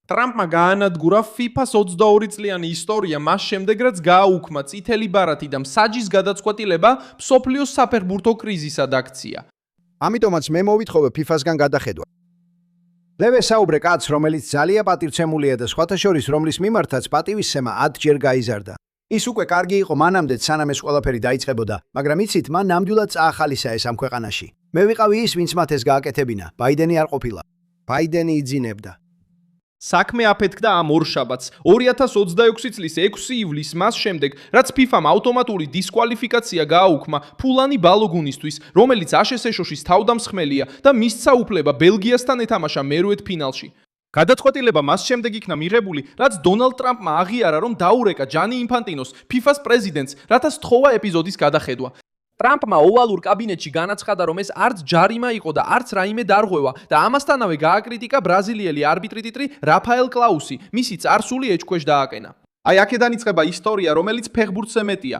ტრამპმა გაანადგურა FIFA-ს 22 წლიანი ისტორია მას შემდეგ, რაც გააუქმა წითელი ბარათი და მსაჯის გადაწყვეტილება მსოფლიოს საფეხბურთო კრიზისად აქცია. ამიტომაც მე მოვითხოვე FIFA-სგან გადახედვა. ლევე საუბრე კაცს, რომელიც ძალიან პატივცემულია და სხვათა შორის რომლის მიმართაც პატივისცემა 10 ჯერ გაიზარდა. ის უკვე კარგი იყო მანამდე, სანამ ეს ყველაფერი დაიწყებოდა, მაგრამ იცით, მან ნამდვილად წაახალისა ეს ამ ქვეყანაში. მე ვიყავი ის, ვინც მათ ეს გააკეთებინა. ბაიდენი არ ყოფილა. ბაიდენი იძინებდა. საქმე აფეთქდა ამ ორშაბათს 2026 წლის 6 ივლისს მას შემდეგ, რაც FIFA-მ ავტომატური დისკვალიფიკაცია გააუქმა ფულანი ბალოგუნისთვის, რომელიც აშშ-ის თავდამსხმელია და მისცა უფლება ბელგიასთან ეთამაშა მერვედ ფინალში. გადაწყვეტილება მას შემდეგ იქნა მიღებული, რაც დონალდ ტრამპმა აღიარა, რომ დაურეკა ჯანი ინფანტინოს, FIFA-ს პრეზიდენტს, რათა სთხოვა ეპიზოდის გადახედვა. ტრამპმა ოვალურ კაბინეტში განაცხადა, რომ ეს არც ჯარიმა იყო და არც რაიმე დარღვევა და ამასთანავე გააკრიტიკა ბრაზილიელი არბიტრი რაფაელ კლაუსი, მისი წარსული ეჭქვეშ დააკენა. აი აქედან იწყება ისტორია, რომელიც ფეხბურთს ემეტია.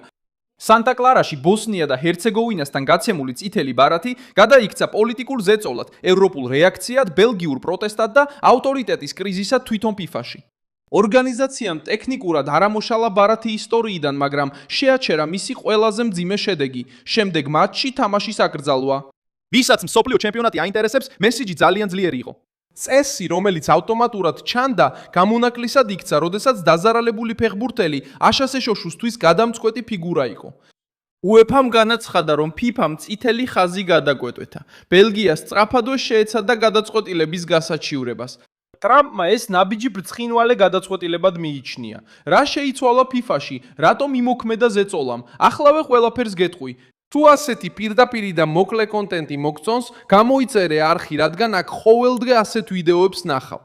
სანტა-კლარაში ბოსნია და ჰერცეგოვინასთან გაცემული წითელი ბარათი გადაიქცა პოლიტიკურ ზეწოლად, ევროპულ რეაქციად, ბელგიურ პროტესტად და ავტორიტეტის კრიზისად თვითონ FIFA-ში. ორგანიზაციამ ტექნიკურად არამოშალა ბარათი ისტორიიდან, მაგრამ შეაჩერა მისი ყველაზე მძიმე შედეგი. შემდეგ მატჩში თამაშის აკრძალვა. ვისაც მსოფლიო ჩემპიონატი აინტერესებს, მესიჯი ძალიან ძლიერი იყო. წესი, რომელიც ავტომატურად ჩანდა, გამონაკლისად იქცა, როდესაც დაზარალებული ფეხბურთელი აშშ-ისთვის გადამწყვეტი ფიგურა იყო. UEFA-მ განაცხადა, რომ FIFA-მ წითელი ხაზი გადაგვეტვეთა. ბელგიას სწრაფადვე შეეცადა გადაწყვეტილების გასაჩივრებას. ტრამპმა ეს ნაბიჯი ბრწყინვალე გადაწყვეტილებად მიიჩნია. რა შეიცვალა FIFA-ში, რატომ იმოქმედა ზეწოლამ? ახლავე ყველაფერს გეტყვი. თუ ასეთი პირდაპირი და მოკლე კონტენტი მოგწონს, გამოიწერე არხი, რადგან აქ ყოველდღე ასეთ ვიდეოებს ნახავ.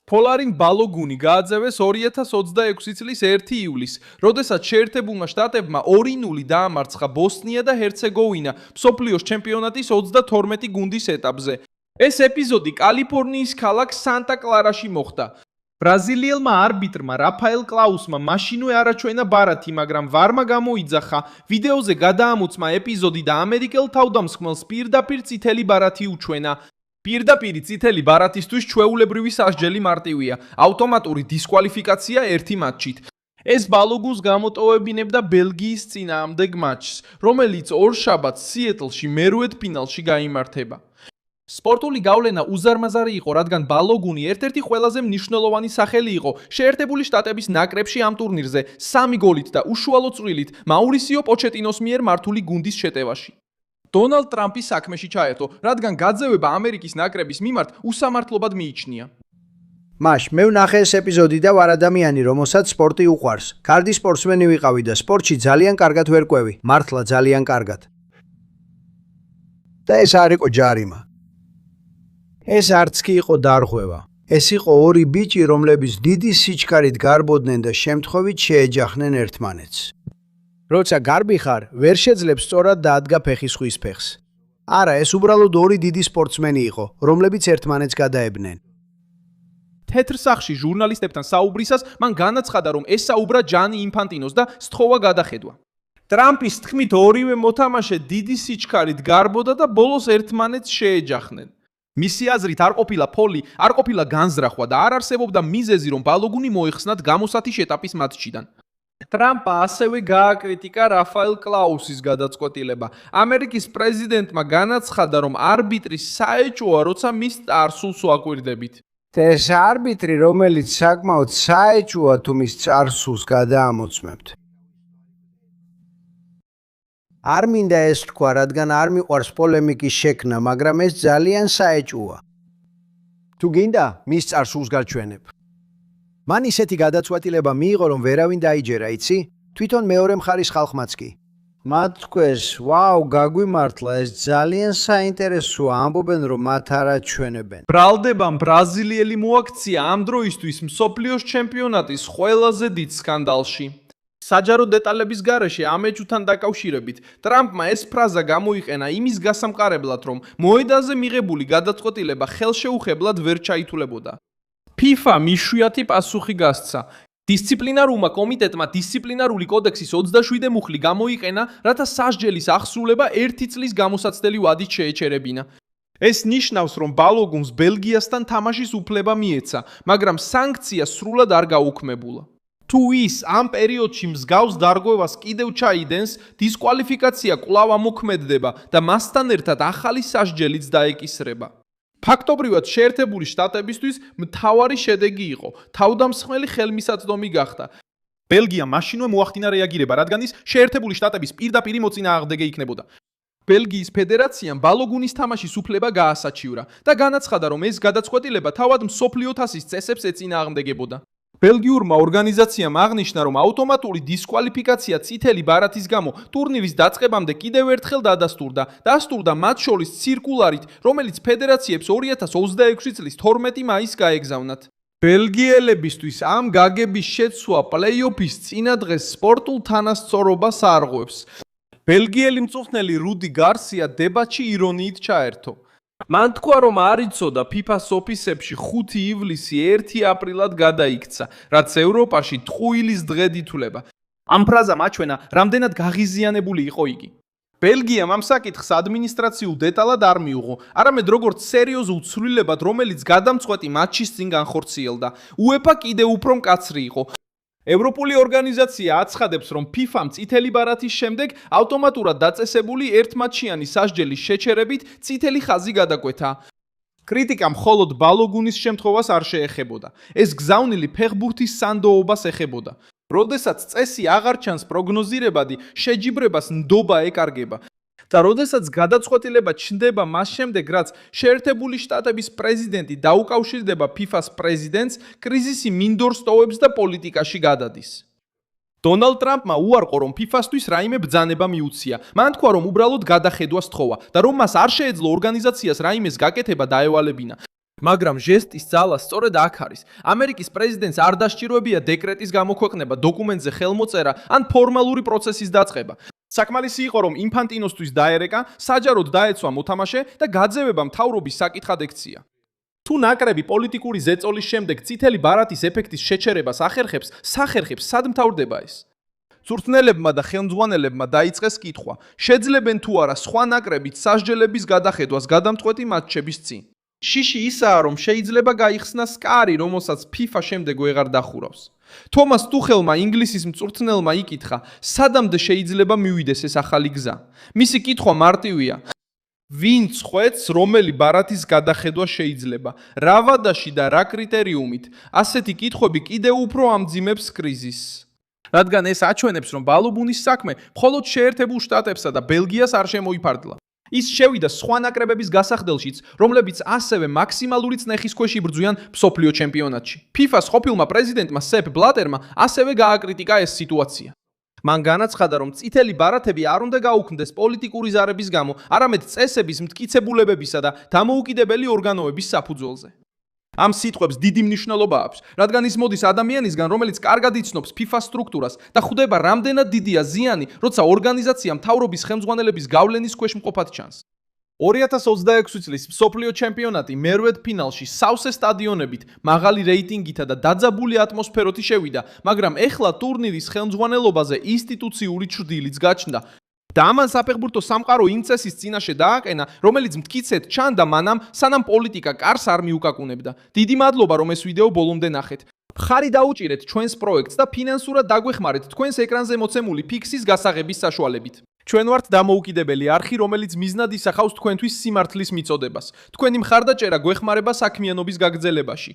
ფოლარინ ბალოგუნი გააძევეს 2026 წლის 1 ივლისს, როდესაც შეერთებულმა შტატებმა 2-0 დაამარცხა ბოსნია და ჰერცეგოვინა მსოფლიოს ჩემპიონატის 32 გუნდის ეტაპზე. ეს ეპიზოდი კალიფორნიის ქალაქ სანტა-კლარაში მოხდა. ბრაზილიელმა არბიტრმა რაფაელ კლაუსმა მაშინვე არაჩვენა ბარათი, მაგრამ ვარმა გამოიძახა, ვიდეოზე გადაამოწმა ეპიზოდი და ამერიკელ თავდამსხმელს პირდაპირ წითელი ბარათი უჩვენა. პირდაპირი წითელი ბარათისთვის ჩვეულებრივი სასჯელი მარტივია, ავტომატური დისკვალიფიკაცია 1 მატჩით. ეს ბალოგუნს გამოტოვებინებდა ბელგიის წინააღმდეგ მატჩს, რომელიც ორშაბათს სიეტლში მერვედ ფინალში გაიმართება. სპორტული გავლენა უზარმაზარი იყო, რადგან ბალოგუნი ერთ-ერთი ყველაზე მნიშვნელოვანი სახელი იყო შეერთებული შტატების ნაკრებში ამ ტურნირზე 3 გოლით და უშუალო წვლილით მაურისიო პოჩეტინოს მიერ მართული გუნდის შეტევაში. დონალდ ტრამპის საქმეში ჩაერთო, რადგან გაძევება ამერიკის ნაკრების მიმართ უსამართლობად მიიჩნია. მაშ, მე ვნახე ეს ეპიზოდი და ვარ ადამიანი, რომელსაც სპორტი უყვარს. კარგი სპორტსმენი ვიყავი და სპორტში ძალიან კარგად ვერკვევი, მართლა ძალიან კარგად. და ეს არ იყო ჯარიმა. ეს არც კი იყო დარღვევა. ეს იყო 2 ბიჭი, რომლებიც დიდი სიჩქარით გარბოდნენ და შემთხვევით შეეჯახნენ ერთმანეთს. როცა გარბი ხარ, ვერ შეძლებს სწორად დაადგა ფეხი სხვის ფეხს. არა, ეს უბრალოდ 2 დიდი სპორტსმენი იყო, რომლებიც ერთმანეთს გადაებდნენ. თეთრ სახში ჟურნალისტებთან საუბრისას მან განაცხადა, რომ ესაუბრა ჯანი ინფანტინოს და სთხოვა გადახედვა. ტრამპის თქმით, ორივე მოთამაშე დიდი სიჩქარით გარბოდა და ბოლოს ერთმანეთს შეეჯახნენ. მისი აზრით არ ყოფილა ფოლი, არ ყოფილა განზრახვა და არ არსებობდა მიზეზი, რომ ბალოგუნი მოეხსნათ გამოსათიშ ეტაპის მატჩიდან. ტრამპა ასევე გააკრიტიკა რაფაელ კლაუსის გადაწყვეტილება. ამერიკის პრეზიდენტმა განაცხადა, რომ არბიტრის საეჭვოა, როცა მის წარსულს ვაკვირდებით. ეს არბიტრი, რომელიც საკმაოდ საეჭვოა, თუ მის წარსულს გადაამოწმებთ. არ მინდა ეს თქვა, რადგან არ მიყვარს პოლემიკის შექმნა, მაგრამ ეს ძალიან საეჭვოა. თუ გინდა, მის წარსულს გაჩვენებ. მან ისეთი გადაწყვეტილება მიიღო, რომ ვერავინ დაიჯერა, იცი? თვითონ მეორე მხარის ხალხმაც კი. მათ თქვეს, ვაუ, გაგვიმართლა, ეს ძალიან საინტერესოა, ამბობენ, რომ მათ არ აჩვენებენ. ბრალდებამ ბრაზილიელი მოაქცია ამ დროისთვის მსოფლიოს ჩემპიონატის ყველაზე დიდ სკანდალში. საჯარო დეტალების გარეშე ამ ეჭვთან დაკავშირებით, ტრამპმა ეს ფრაზა გამოიყენა იმის გასამყარებლად, რომ მოედანზე მიღებული გადაწყვეტილება ხელშეუხებლად ვერ ჩაითულებოდა. FIFA-მ იშვიათი პასუხი გასცა. დისციპლინარულმა კომიტეტმა დისციპლინარული კოდექსის 27 მუხლი გამოიყენა, რათა სასჯელის აღსრულება 1 წლის გამოსაცდელი ვადით შეეჩერებინა. ეს ნიშნავს, რომ ბალოგუნს ბელგიასთან თამაშის უფლება მიეცა, მაგრამ სანქცია სრულად არ გაუქმებულა. თუ ის ამ პერიოდში მსგავს დარღვევას კიდევ ჩაიდენს, დისკვალიფიკაცია კვლავ ამოქმედდება და მასთან ერთად ახალი სასჯელიც დაეკისრება. ფაქტობრივად შეერთებული შტატებისთვის მთავარი შედეგი იყო, თავდამსხმელი ხელმისაწვდომი გახდა. ბელგიამ მაშინვე მოახდინა რეაგირება, რადგან ის შეერთებული შტატების პირდაპირ მოწინააღმდეგე იქნებოდა. ბელგიის ფედერაციამ ბალოგუნის თამაშის უფლება გაასაჩივრა და განაცხადა, რომ ეს გადაწყვეტილება თავად მსოფლიო თასის წესებს ეწინააღმდეგებოდა. ბელგიურმა ორგანიზაციამ აღნიშნა, რომ ავტომატური დისკვალიფიკაცია წითელი ბარათის გამო ტურნირის დაწყებამდე კიდევ ერთხელ დასტურდა მათ შორის ცირკულარით, რომელიც ფედერაციებს 2026 წლის 12 მაისს გაეგზავნათ. ბელგიელებისთვის ამ გაგების შეცვლა პლეი-ოფის წინადღეს სპორტულ თანასწორობას არღვევს. ბელგიელი მწვრთნელი რუდი გარსია დებატში ირონიით ჩაერთო. მან თქვა, რომ არ იცოდა FIFA-ს ოფისებში 5 ივლისი 1 აპრილად გადაიქცა, რაც ევროპაში ტყუილის დღედ ითვლება. ამ ფრაზამ აჩვენა, რამდენად გაღიზიანებული იყო იგი. ბელგიამ ამ საკითხს ადმინისტრაციულ დეტალად არ მიუღო, არამედ როგორც სერიოზულ ცვლილებად, რომელიც გადამწყვეტი მატჩის წინ განხორციელდა. UEFA კიდევ უფრო მკაცრი იყო. ევროპული ორგანიზაცია აცხადებს, რომ FIFA-მ წითელი ბარათის შემდეგ ავტომატურად დაწესებული ერთმატჩიანი სასჯელის შეჩერებით წითელი ხაზი გადაკვეთა. კრიტიკა მხოლოდ ბალოგუნის შემთხვევას არ შეეხებოდა. ეს გზავნილი ფეხბურთის სანდოობას ეხებოდა. როდესაც წესი აღარ ჩანს პროგნოზირებადი, შეჯიბრებას ნდობა ეკარგება. და როდესაც გადაწყვეტილება ჩნდება მას შემდეგ, რაც შეერთებული შტატების პრეზიდენტი დაუკავშირდება FIFA-ს პრეზიდენტს, კრიზისი მინდორს ტოვებს და პოლიტიკაში გადადის. დონალდ ტრამპმა უარყო, რომ FIFA-სთვის რაიმე ბრძანება მიუცია. მან თქვა, რომ უბრალოდ გადახედვა სთხოვა და რომ მას არ შეეძლო ორგანიზაციას რაიმეს გაკეთება დაევალებინა. მაგრამ ჟესტის ძალა სწორედ აქ არის. ამერიკის პრეზიდენტს არ დასჭიროებია დეკრეტის გამოქვეყნება, დოკუმენტზე ხელმოწერა ან ფორმალური პროცესის დაწყება. საკმარისი იყო, რომ ინფანტინოსთვის დაერეკა, საჯაროდ დაეცვა მოთამაშე და გაძევება მთავრობის საკითხად ექცია. თუ ნაკრები პოლიტიკური ზეწოლის შემდეგ წითელი ბარათის ეფექტის შეჩერებას ახერხებს, სად მთავრდება ეს? მწვრთნელებმა და ხელმძღვანელებმა დაიწყეს კითხვა, შეძლებენ თუ არა სხვა ნაკრებით სასჯელების გადახედვას გადამწყვეტი მატჩების წინ. შიში ისაა, რომ შეიძლება გაიხსნას კარი, რომელსაც FIFA შემდეგ ვეღარ დახურავს. თომას ტუხელმა ინგლისის მწვრთნელმა იკითხა, სადამდე შეიძლება მივიდეს ეს ახალი გზა. მისი კითხვა მარტივია. ვინ წყვეტს, რომელი ბარათის გადახედვა შეიძლება, რა ვადაში და რა კრიტერიუმით? ასეთი კითხვები კიდევ უფრო ამძიმებს კრიზისს. რადგან ეს აჩვენებს, რომ ბალოგუნის საქმე მხოლოდ შეერთებულ შტატებსა და ბელგიას არ შემოიფარდლა. ის შევიდა სხვა ნაკრებების გასახდელშიც, რომლებიც ასევე მაქსიმალური წნეხის ქვეშ იბრძვიან მსოფლიო ჩემპიონატში. FIFA-ს ყოფილმა პრეზიდენტმა სეპ ბლატერმა ასევე გააკრიტიკა ეს სიტუაცია. მან განაცხადა, რომ წითელი ბარათები არ უნდა გაუქმდეს პოლიტიკური ზარების გამო, არამედ წესების მტკიცებულებებისა და დამოუკიდებელი ორგანოების საფუძველზე. ამ სიტყვებს დიდი მნიშვნელობა აქვს, რადგან ის მოდის ადამიანისგან, რომელიც კარგად იცნობს FIFA-ს სტრუქტურას და ხვდება, რამდენად დიდია ზიანი, როცა ორგანიზაცია მთავრობის ხელმძღვანელების გავლენის ქვეშ მყოფად ჩანს. 2026 წლის მსოფლიო ჩემპიონატი მერვედ ფინალში სავსე სტადიონებით, მაღალი რეიტინგითა და დაძაბული ატმოსფეროთი შევიდა, მაგრამ ეხლა ტურნირის ხელმძღვანელობაზე ინსტიტუციური ჩრდილიც გაჩნდა. და ამან საფეხბურთო სამყარო იმ წესის წინაშე დააყენა, რომელიც მტკიცედ ჩანდა მანამ, სანამ პოლიტიკა კარს არ მიუკაკუნებდა. დიდი მადლობა, რომ ეს ვიდეო ბოლომდე ნახეთ. მხარი დაუჭირეთ ჩვენს პროექტს და ფინანსურად დაგვეხმარეთ თქვენს ეკრანზე მოცემული ფიქსის გასაღების საშუალებით. ჩვენ ვართ დამოუკიდებელი არხი, რომელიც მიზნად ისახავს თქვენთვის სიმართლის მიწოდებას. თქვენი მხარდაჭერა გვეხმარება საქმიანობის გაგრძელებაში.